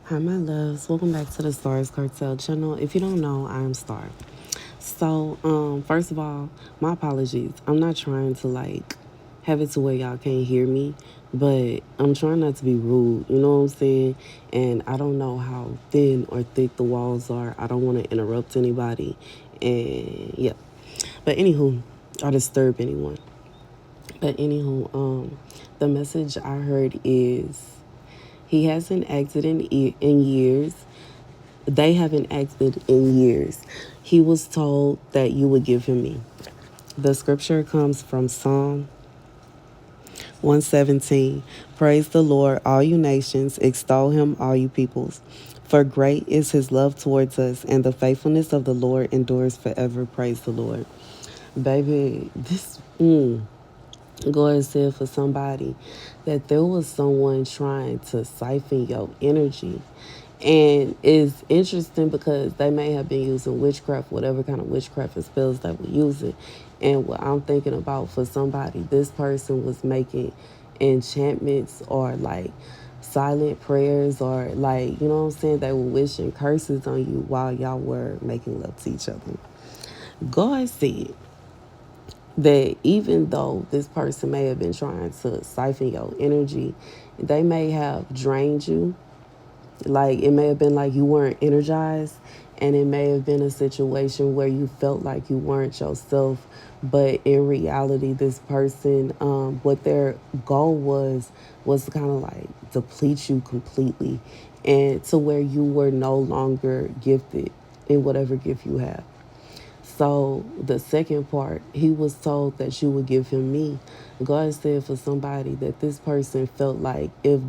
Hi, my loves. Welcome back to the Starscartel channel. If you don't know, I'm Star. So, first of all, my apologies. I'm not trying to have it to where y'all can't hear me, but I'm trying not to be rude. You know what I'm saying? And I don't know how thin or thick the walls are. I don't want to interrupt anybody, and yeah. But anywho, or disturb anyone. But anywho, the message I heard is he hasn't acted in years. They haven't acted in years. He was told that you would give him me. The scripture comes from Psalm 117. Praise the Lord, all you nations. Extol him, all you peoples. For great is his love towards us, and the faithfulness of the Lord endures forever. Praise the Lord. Baby, God said for somebody that there was someone trying to siphon your energy. And it's interesting because they may have been using witchcraft, whatever kind of witchcraft and spells they were using. And what I'm thinking about for somebody, this person was making enchantments or silent prayers or you know what I'm saying? They were wishing curses on you while y'all were making love to each other. God said that even though this person may have been trying to siphon your energy, they may have drained you. Like it may have been like you weren't energized, and it may have been a situation where you felt like you weren't yourself, but in reality this person, what their goal was to kind of deplete you completely, and to where you were no longer gifted in whatever gift you have. So the second part, he was told that you would give him me. God said for somebody that this person felt like if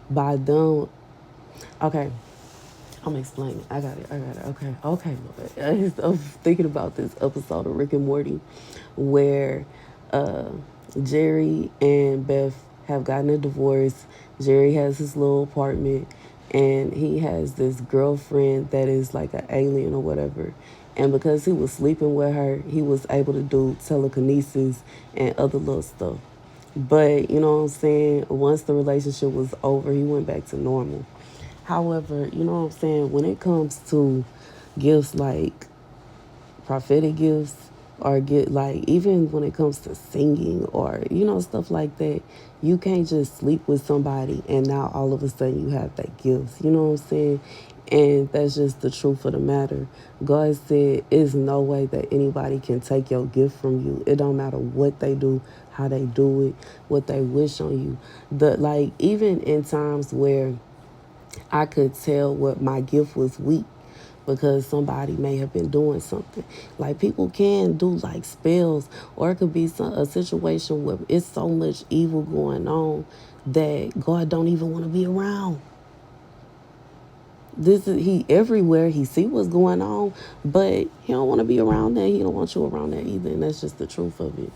by them, okay, I'm explaining. I got it. Okay, Lord. I'm thinking about this episode of Rick and Morty where uh, Jerry and Beth have gotten a divorce. Jerry has his little apartment, and he has this girlfriend that is like an alien or whatever. And because he was sleeping with her, he was able to do telekinesis and other little stuff. But, you know what I'm saying? Once the relationship was over, he went back to normal. However, you know what I'm saying? When it comes to gifts like prophetic gifts, or get even when it comes to singing or stuff like that, you can't just sleep with somebody and now all of a sudden you have that gift. You know what I'm saying? And that's just the truth of the matter. God said there's no way that anybody can take your gift from you. It don't matter what they do, how they do it, what they wish on you. Even in times where I could tell what my gift was weak because somebody may have been doing something. Like people can do spells, or it could be a situation where it's so much evil going on that God don't even want to be around. This is he everywhere. He see what's going on, but he don't want to be around that. He don't want you around that either, and that's just the truth of it.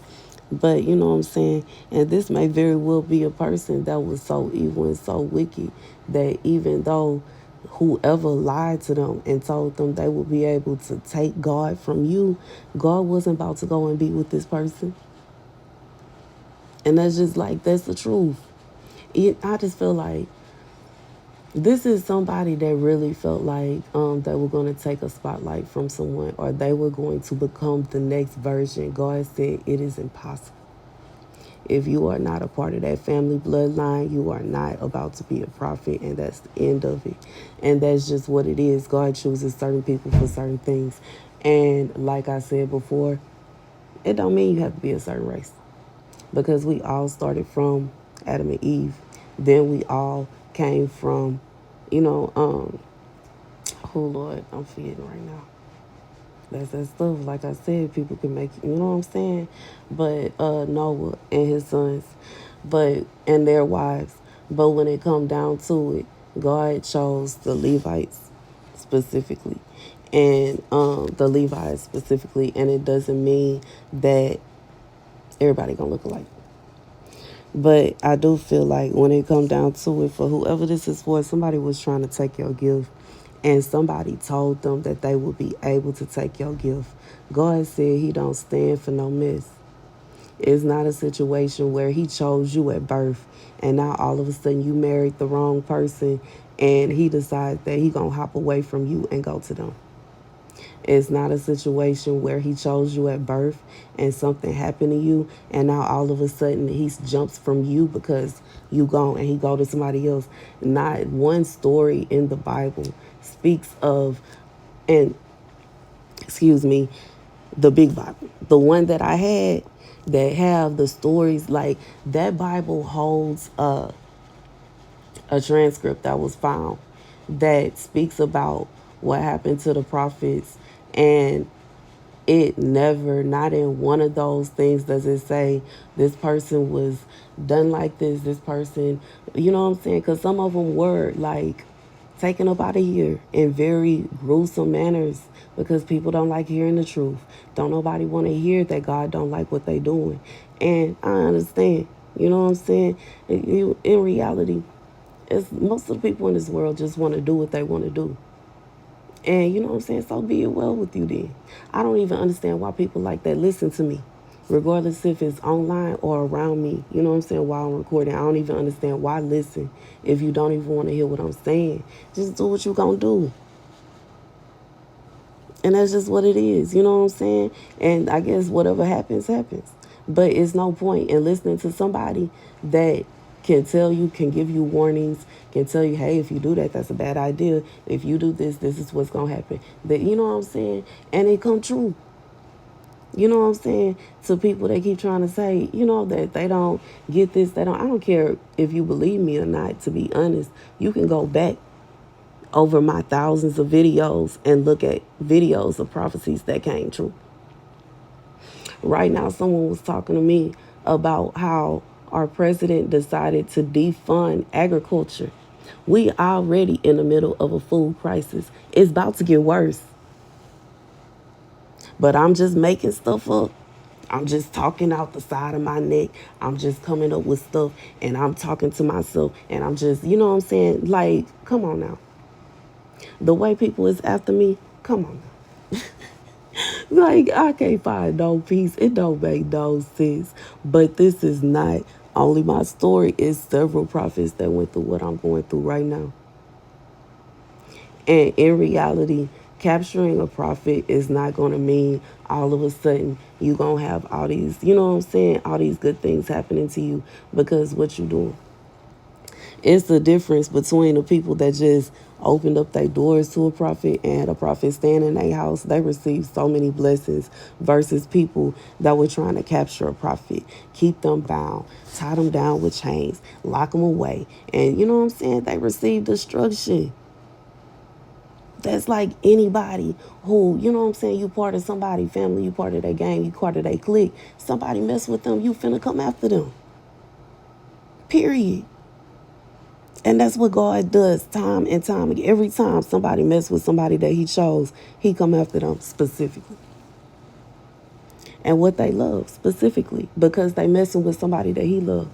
But you know what I'm saying? And this may very well be a person that was so evil and so wicked that even though whoever lied to them and told them they would be able to take God from you, God wasn't about to go and be with this person. And that's just that's the truth. I just feel like this is somebody that really felt like they were going to take a spotlight from someone, or they were going to become the next version. God said it is impossible. If you are not a part of that family bloodline, you are not about to be a prophet, and that's the end of it. And that's just what it is. God chooses certain people for certain things. And like I said before, it don't mean you have to be a certain race, because we all started from Adam and Eve. Then we all came from, oh Lord, I'm forgetting right now. That's that stuff. Like I said, people can make, you know what I'm saying? But Noah and his sons, and their wives. But when it come down to it, God chose the Levites specifically. And the Levites specifically. And it doesn't mean that everybody gonna look alike. But I do feel like when it come down to it, for whoever this is for, somebody was trying to take your gift, and somebody told them that they would be able to take your gift. God said he don't stand for no mess. It's not a situation where he chose you at birth and now all of a sudden you married the wrong person and he decides that he gonna hop away from you and go to them. It's not a situation where he chose you at birth and something happened to you and now all of a sudden he jumps from you because you gone and he go to somebody else. Not one story in the Bible speaks of, and excuse me, the big Bible, the one that I had that have the stories, like that Bible holds a transcript that was found that speaks about what happened to the prophets, and it never, not in one of those things does it say this person was done like this person, you know what I'm saying? Because some of them were like taken up out of here in very gruesome manners because people don't like hearing the truth. Don't nobody want to hear that God don't like what they doing. And I understand, you know what I'm saying? In reality, it's most of the people in this world just want to do what they want to do. And you know what I'm saying? So be it well with you then. I don't even understand why people like that listen to me, regardless if it's online or around me. You know what I'm saying? While I'm recording, I don't even understand why listen if you don't even want to hear what I'm saying. Just do what you gonna do. And that's just what it is. You know what I'm saying? And I guess whatever happens, happens. But it's no point in listening to somebody that can tell you, can give you warnings, can tell you, hey, if you do that, that's a bad idea. If you do this, this is what's going to happen. That, you know what I'm saying? And it come true. You know what I'm saying? To people that keep trying to say, you know, that they don't get this, they don't. I don't care if you believe me or not, to be honest. You can go back over my thousands of videos and look at videos of prophecies that came true. Right now, someone was talking to me about how our president decided to defund agriculture. We already in the middle of a food crisis. It's about to get worse. But I'm just making stuff up. I'm just talking out the side of my neck. I'm just coming up with stuff and I'm talking to myself and I'm just, you know what I'm saying? Like, come on now. The way people is after me, come on now. Like, I can't find no peace. It don't make no sense. But this is not only my story. It's several prophets that went through what I'm going through right now. And in reality, capturing a prophet is not going to mean all of a sudden you're going to have all these, you know what I'm saying, all these good things happening to you because what you doing. It's the difference between the people that just opened up their doors to a prophet and a prophet staying in their house. They received so many blessings versus people that were trying to capture a prophet, keep them bound, tie them down with chains, lock them away. And you know what I'm saying? They received destruction. That's like anybody who, you know what I'm saying, you part of somebody's family, you part of their gang, you part of their clique. Somebody mess with them, you finna come after them. Period. And that's what God does time and time again. Every time somebody mess with somebody that he chose, he come after them specifically. And what they love specifically because they messing with somebody that he loved.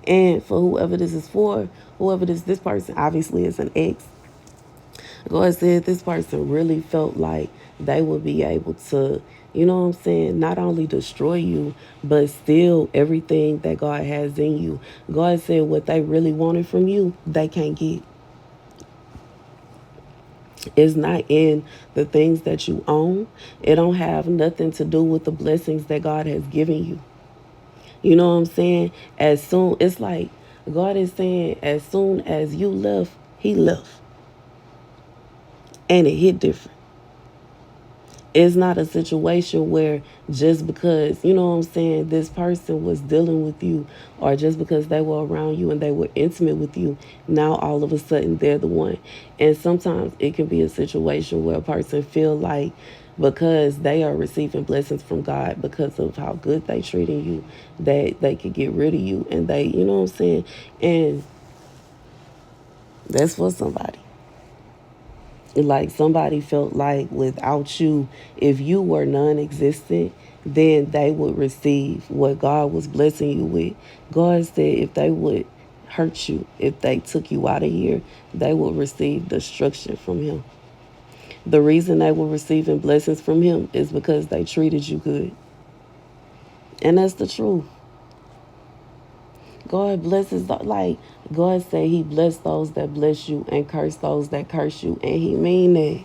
And for whoever this is for, whoever this person obviously is an ex. God said this person really felt like they would be able to, you know what I'm saying, not only destroy you, but steal everything that God has in you. God said what they really wanted from you, they can't get. It's not in the things that you own. It don't have nothing to do with the blessings that God has given you. You know what I'm saying? It's like God is saying, as soon as you left, he left. And it hit different. It's not a situation where just because, you know what I'm saying, this person was dealing with you or just because they were around you and they were intimate with you, now all of a sudden they're the one. And sometimes it can be a situation where a person feel like because they are receiving blessings from God because of how good they treating you, that they could get rid of you and they, you know what I'm saying? And that's for somebody. Like somebody felt like without you, if you were non-existent, then they would receive what God was blessing you with. God said if they would hurt you, if they took you out of here, they would receive destruction from him. The reason they were receiving blessings from him is because they treated you good. And that's the truth. God blesses, like, God say he bless those that bless you and curse those that curse you. And he mean that.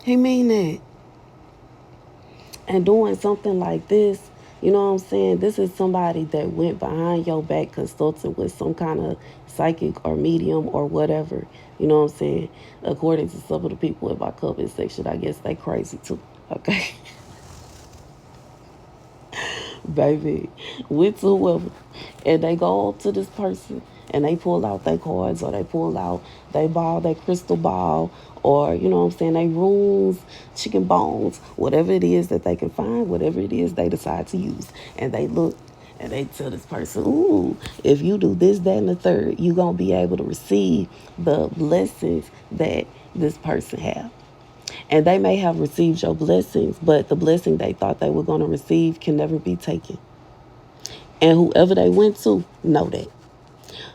He mean that. And doing something like this, you know what I'm saying? This is somebody that went behind your back consulting with some kind of psychic or medium or whatever. You know what I'm saying? According to some of the people in my comment section, I guess they crazy too. Okay. Baby, with whoever. And they go up to this person and they pull out their cards or they pull out they ball, their crystal ball, or you know what I'm saying, they runes, chicken bones, whatever it is that they can find, whatever it is they decide to use. And they look and they tell this person, ooh, if you do this, that, and the third, you're going to be able to receive the blessings that this person have. And they may have received your blessings, but the blessing they thought they were going to receive can never be taken. And whoever they went to know that.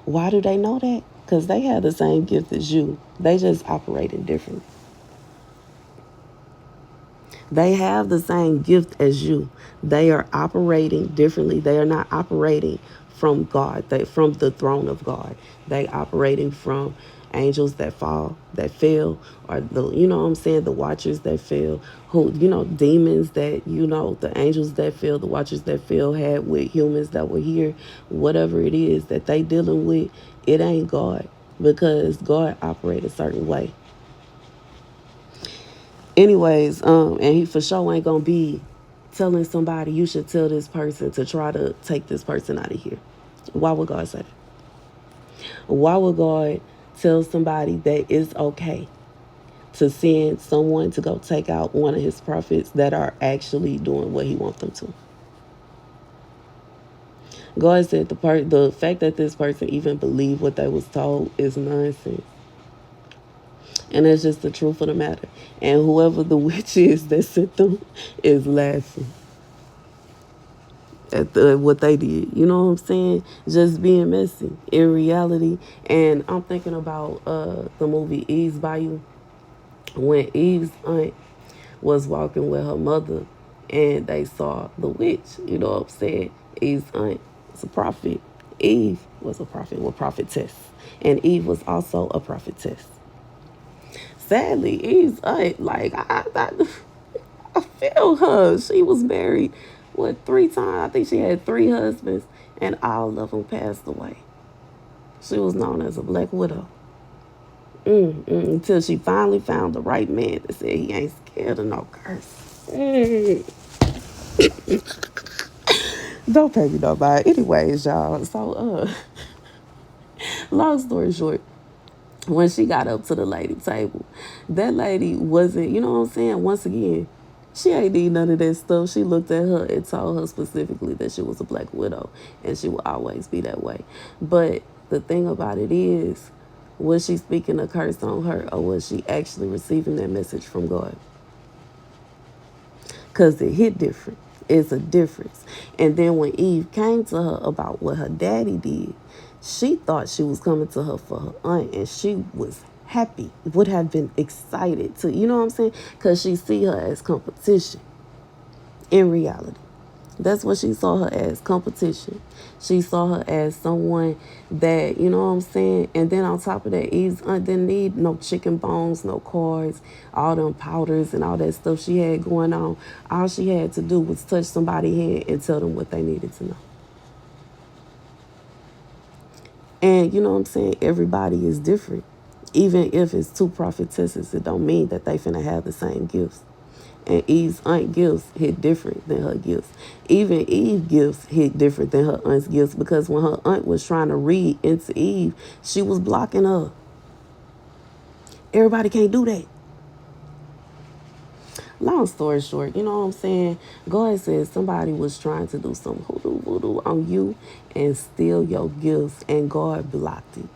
Why do they know that? Because they have the same gift as you. They just operating different. They have the same gift as you. They are operating differently. They are not operating from God. They from the throne of God. They operating from angels that fall, that fell, or the you know what I'm saying, the watchers that fell, who demons that the angels that fell, the watchers that fell had with humans that were here, whatever it is that they dealing with, it ain't God because God operate a certain way. Anyways, and he for sure ain't gonna be telling somebody you should tell this person to try to take this person out of here. Why would God say that? Why would God tell somebody that it's okay to send someone to go take out one of his prophets that are actually doing what he wants them to? God said the fact that this person even believed what they was told is nonsense. And that's just the truth of the matter. And whoever the witch is that sent them is laughing at what they did. You know what I'm saying? Just being messy in reality. And I'm thinking about the movie Eve's Bayou, when Eve's aunt was walking with her mother and they saw the witch. You know what I'm saying? Eve's aunt was a prophet. Eve was a prophet, well, prophetess. And Eve was also a prophetess. Sadly, Eve's aunt, like, I feel her. She was married, what, 3 times? I think she had 3 husbands, and all of them passed away. She was known as a black widow. Until she finally found the right man that said he ain't scared of no curse. Don't pay me no mind. Anyways, y'all. So, long story short, when she got up to the lady table, that lady wasn't, you know what I'm saying? Once again, she ain't need none of that stuff. She looked at her and told her specifically that she was a black widow and she will always be that way. But the thing about it is, was she speaking a curse on her or was she actually receiving that message from God? Because it hit different. It's a difference. And then when Eve came to her about what her daddy did, she thought she was coming to her for her aunt, and she was happy, would have been excited to, you know what I'm saying? Because she see her as competition in reality. That's what she saw her as, competition. She saw her as someone that, you know what I'm saying? And then on top of that, Eve's aunt didn't need no chicken bones, no cards, all them powders and all that stuff she had going on. All she had to do was touch somebody's hand and tell them what they needed to know. And you know what I'm saying? Everybody is different. Even if it's 2 prophetesses, it don't mean that they finna have the same gifts. And Eve's aunt gifts hit different than her gifts. Even Eve's gifts hit different than her aunt's gifts because when her aunt was trying to read into Eve, she was blocking her. Everybody can't do that. Long story short, you know what I'm saying? God said somebody was trying to do some hoodoo voodoo on you and steal your gifts, and God blocked it.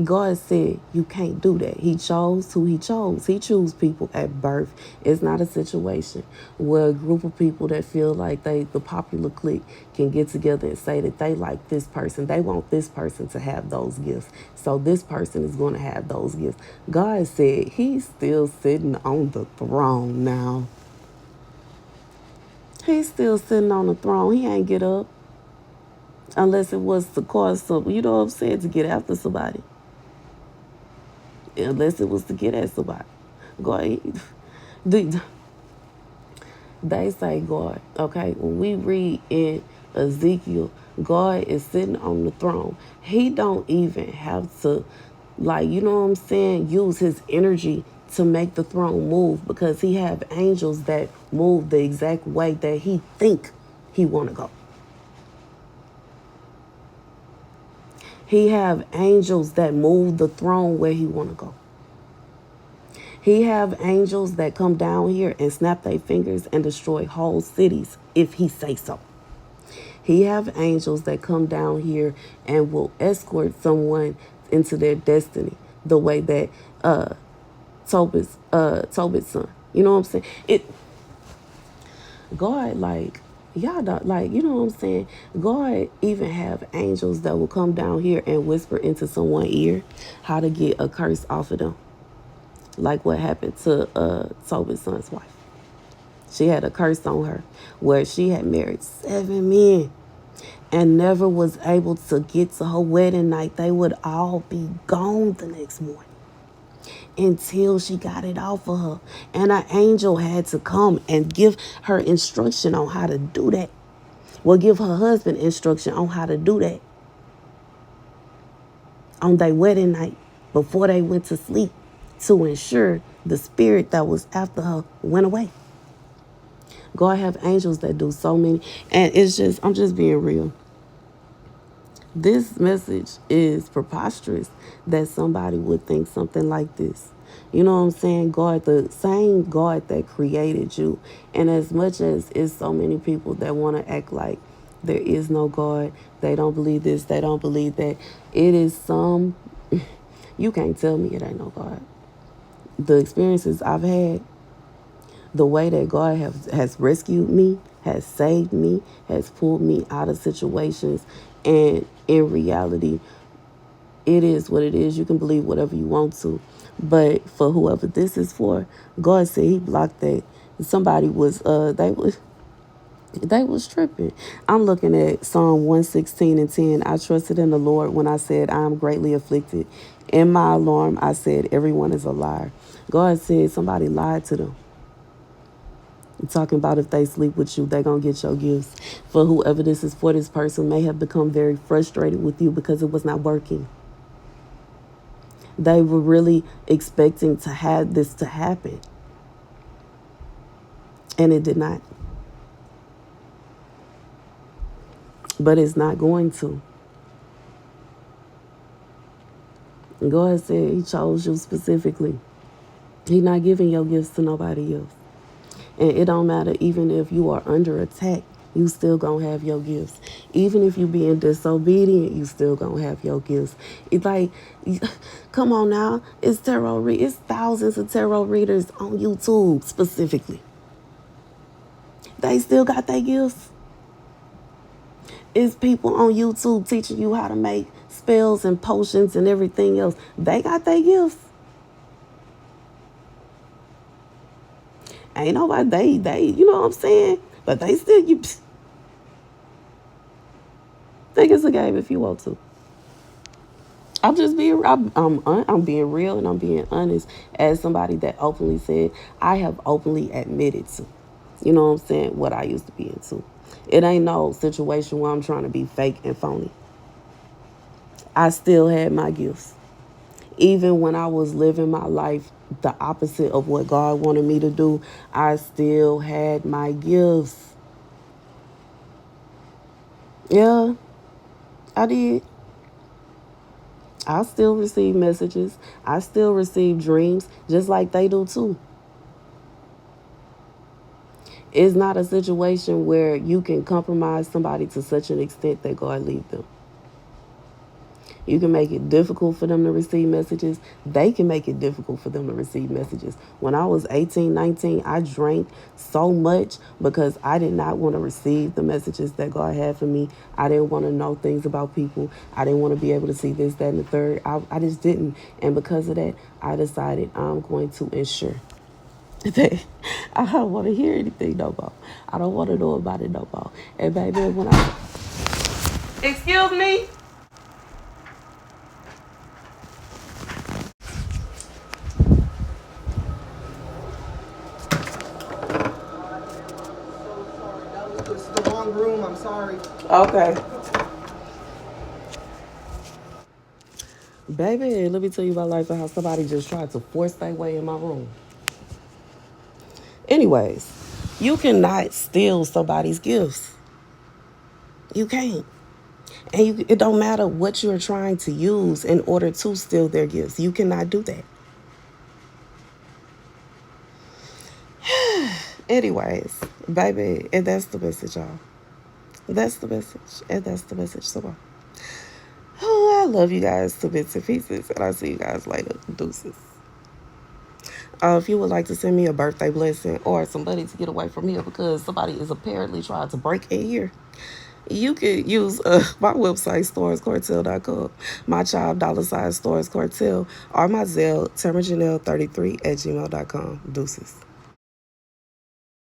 God said you can't do that. He chose who he chose. He chose people at birth. It's not a situation where a group of people that feel like the popular clique can get together and say that they like this person. They want this person to have those gifts. So this person is going to have those gifts. God said he's still sitting on the throne now. He's still sitting on the throne. He ain't get up. Unless it was to cause some, you know what I'm saying, to get after somebody. Unless it was to get at somebody. God, the, they say God, okay? When we read in Ezekiel, God is sitting on the throne. He don't even have to, like, you know what I'm saying, use his energy to make the throne move, because he have angels that move the exact way that he think he want to go. He have angels that move the throne where he want to go. He have angels that come down here and snap their fingers and destroy whole cities if he say so. He have angels that come down here and will escort someone into their destiny, the way that Tobit's son. You know what I'm saying? God, like, y'all don't, like, you know what I'm saying? God even have angels that will come down here and whisper into someone's ear how to get a curse off of them. Like what happened to Tobit's son's wife. She had a curse on her where she had married 7 men and never was able to get to her wedding night. They would all be gone the next morning until she got it off of her. And an angel had to come and give her instruction on how to do that. Well, give her husband instruction on how to do that on their wedding night before they went to sleep, to ensure the spirit that was after her went away. God have angels that do so many. And it's just, I'm just being real. This message is preposterous that somebody would think something like this. You know what I'm saying? God, the same God that created you. And as much as it's so many people that want to act like there is no God, they don't believe this, they don't believe that. It is some, you can't tell me it ain't no God. The experiences I've had, the way that God has rescued me, has saved me, has pulled me out of situations. And in reality, it is what it is. You can believe whatever you want to. But for whoever this is for, God said he blocked that. Somebody was, they was tripping. I'm looking at Psalm 116:10. I trusted in the Lord when I said, I am greatly afflicted. In my alarm, I said, everyone is a liar. God said somebody lied to them. Talking about if they sleep with you, they going to get your gifts. For whoever this is for, this person may have become very frustrated with you because it was not working. They were really expecting to have this to happen. And it did not. But it's not going to. God said he chose you specifically. He's not giving your gifts to nobody else. And it don't matter, even if you are under attack, you still gonna have your gifts. Even if you being disobedient, you still gonna have your gifts. It's like, come on now, it's it's thousands of tarot readers on YouTube specifically. They still got their gifts. It's people on YouTube teaching you how to make spells and potions and everything else. They got their gifts. Ain't nobody, they, you know what I'm saying? But they still, you think it's a game if you want to. I'm just being, I'm being real and I'm being honest as somebody that openly said, I have openly admitted to, you know what I'm saying, what I used to be into. It ain't no situation where I'm trying to be fake and phony. I still had my gifts. Even when I was living my life the opposite of what God wanted me to do, I still had my gifts. Yeah, I did. I still receive messages. I still receive dreams, just like they do too. It's not a situation where you can compromise somebody to such an extent that God leave them. You can make it difficult for them to receive messages. They can make it difficult for them to receive messages. When I was 18, 19, I drank so much because I did not want to receive the messages that God had for me. I didn't want to know things about people. I didn't want to be able to see this, that, and the third. I just didn't. And because of that, I decided I'm going to ensure that I don't want to hear anything no more. I don't want to know about it no more. And baby, Excuse me? This is the wrong room. I'm sorry. Okay. Baby, let me tell you about life and how somebody just tried to force their way in my room. Anyways, you cannot steal somebody's gifts. You can't. And it don't matter what you're trying to use in order to steal their gifts. You cannot do that. Anyways, baby, and that's the message, y'all. That's the message. And that's the message. So, oh, I love you guys to bits and pieces. And I'll see you guys later. Deuces. If you would like to send me a birthday blessing or somebody to get away from here because somebody is apparently trying to break in here, you could use my website, Starscartel.com, my child $Starscartel, or my Zelle, termajanelle33 at gmail.com. Deuces.